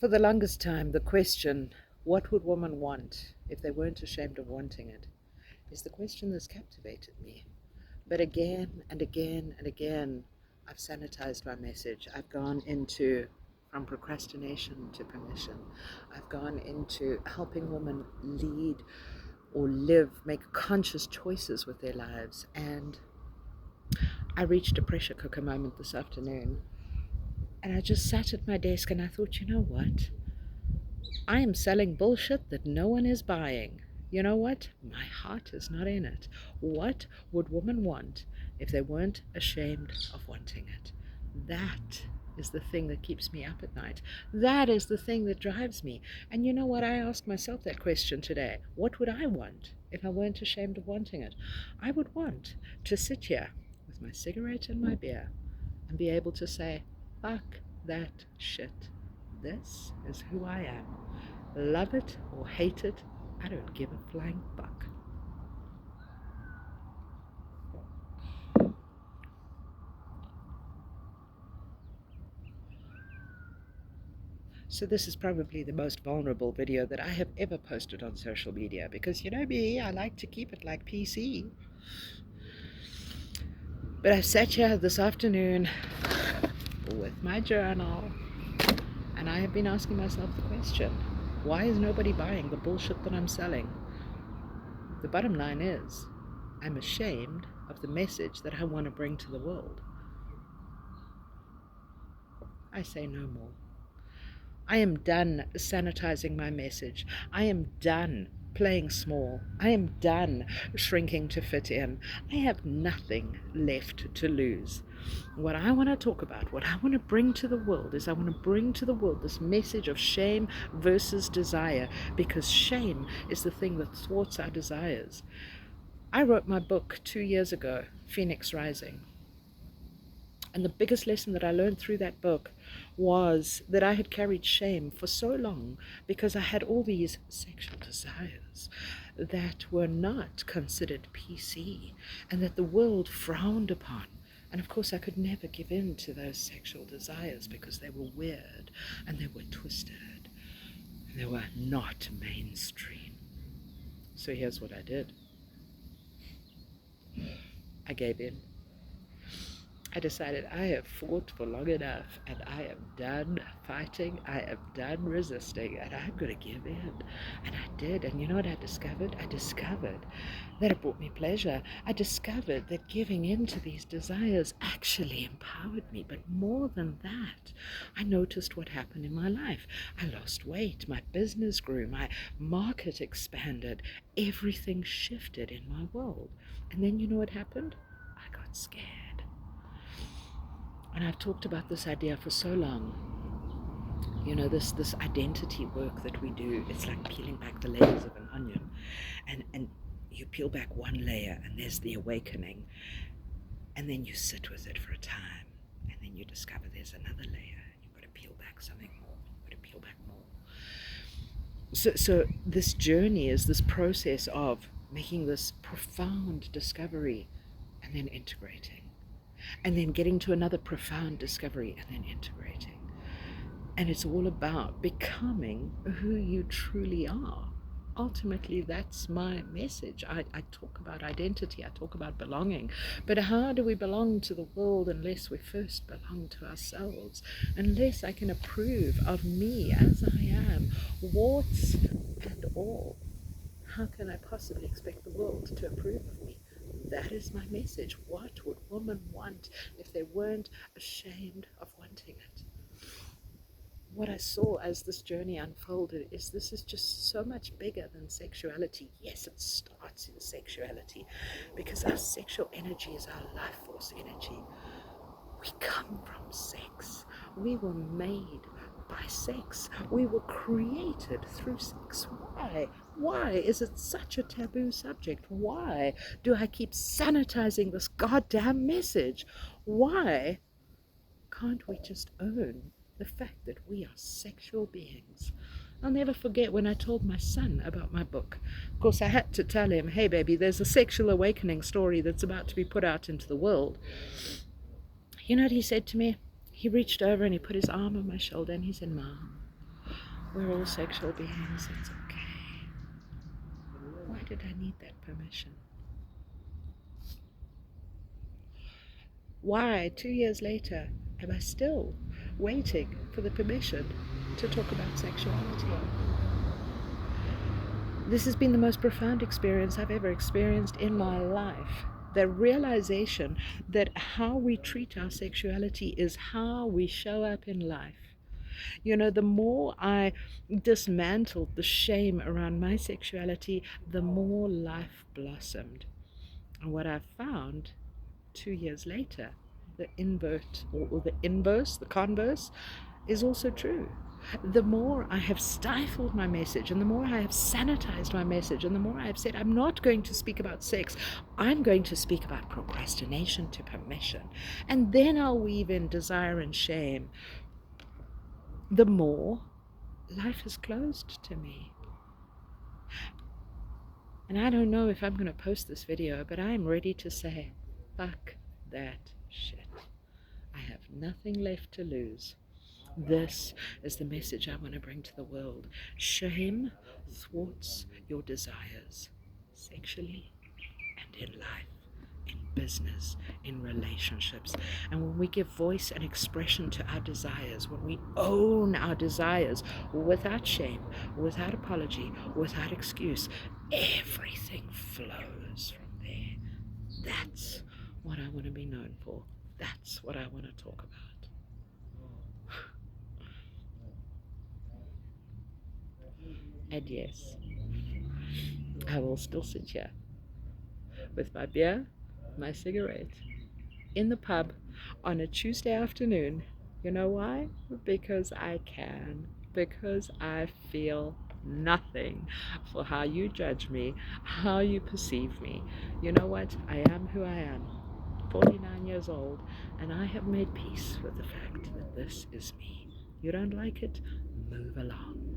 For the longest time, the question, what would women want if they weren't ashamed of wanting it, is the question that's captivated me. But again and again and again, I've sanitized my message. I've gone into from procrastination to permission. I've gone into helping women lead or live, make conscious choices with their lives. And I reached a pressure cooker moment this afternoon. And I just sat at my desk and I thought, you know what? I am selling bullshit that no one is buying. You know what? My heart is not in it. What would women want if they weren't ashamed of wanting it? That is the thing that keeps me up at night. That is the thing that drives me. And you know what? I asked myself that question today. What would I want if I weren't ashamed of wanting it? I would want to sit here with my cigarette and my beer and be able to say, fuck that shit. This is who I am. Love it or hate it, I don't give a flying fuck. So this is probably the most vulnerable video that I have ever posted on social media because you know me, I like to keep it like PC. But I sat here this afternoon with my journal and I have been asking myself the question, why is nobody buying the bullshit that I'm selling? The bottom line is, I'm ashamed of the message that I want to bring to the world. I say no more. I am done sanitizing my message. I am done playing small. I am done shrinking to fit in. I have nothing left to lose. What I want to talk about, what I want to bring to the world is I want to bring to the world this message of shame versus desire, because shame is the thing that thwarts our desires. I wrote my book 2 years ago, Phoenix Rising. And the biggest lesson that I learned through that book was that I had carried shame for so long because I had all these sexual desires that were not considered PC and that the world frowned upon. And of course, I could never give in to those sexual desires because they were weird and they were twisted and they were not mainstream. So here's what I did. I gave in. I decided I have fought for long enough and I am done fighting, I am done resisting, and I'm going to give in. And I did. And you know what I discovered? I discovered that it brought me pleasure. I discovered that giving in to these desires actually empowered me. But more than that, I noticed what happened in my life. I lost weight, my business grew, my market expanded, everything shifted in my world. And then you know what happened? I got scared. And I've talked about this idea for so long. You know, this identity work that we do, it's like peeling back the layers of an onion. And you peel back one layer and there's the awakening. And then you sit with it for a time. And then you discover there's another layer. You've got to peel back something more. You've got to peel back more. So this journey is this process of making this profound discovery and then integrating. And then getting to another profound discovery and then integrating. And it's all about becoming who you truly are. Ultimately, that's my message. I talk about identity, I talk about belonging. But how do we belong to the world unless we first belong to ourselves? Unless I can approve of me as I am, warts and all. How can I possibly expect the world to approve of me? That is my message. What would women want if they weren't ashamed of wanting it? What I saw as this journey unfolded is this is just so much bigger than sexuality. Yes, it starts in sexuality because our sexual energy is our life force energy. We come from sex. We were made by sex. We were created through sex. Why? Why is it such a taboo subject? Why do I keep sanitizing this goddamn message? Why can't we just own the fact that we are sexual beings? I'll never forget when I told my son about my book. Of course, I had to tell him, hey baby, there's a sexual awakening story that's about to be put out into the world. You know what he said to me? He reached over and he put his arm on my shoulder and he said, Mom, We're all sexual beings. It's okay. Why did I need that permission? Why, 2 years later, am I still waiting for the permission to talk about sexuality? This has been the most profound experience I've ever experienced in my life. The realization that how we treat our sexuality is how we show up in life. You know, the more I dismantled the shame around my sexuality, the more life blossomed. And what I found 2 years later, the invert or the converse, is also true. The more I have stifled my message, and the more I have sanitized my message, and the more I have said, I'm not going to speak about sex, I'm going to speak about procrastination to permission, and then I'll weave in desire and shame, the more life is closed to me. And I don't know if I'm going to post this video, but I'm ready to say, fuck that shit. I have nothing left to lose. This is the message I want to bring to the world. Shame thwarts your desires, sexually and in life, in business, in relationships. And when we give voice and expression to our desires, when we own our desires without shame, without apology, without excuse, everything flows from there. That's what I want to be known for. That's what I want to talk about. And yes, I will still sit here with my beer, my cigarette, in the pub on a Tuesday afternoon. You know why? Because I can. Because I feel nothing for how you judge me, how you perceive me. You know what? I am who I am. 49 years old, and I have made peace with the fact that this is me. You don't like it? Move along.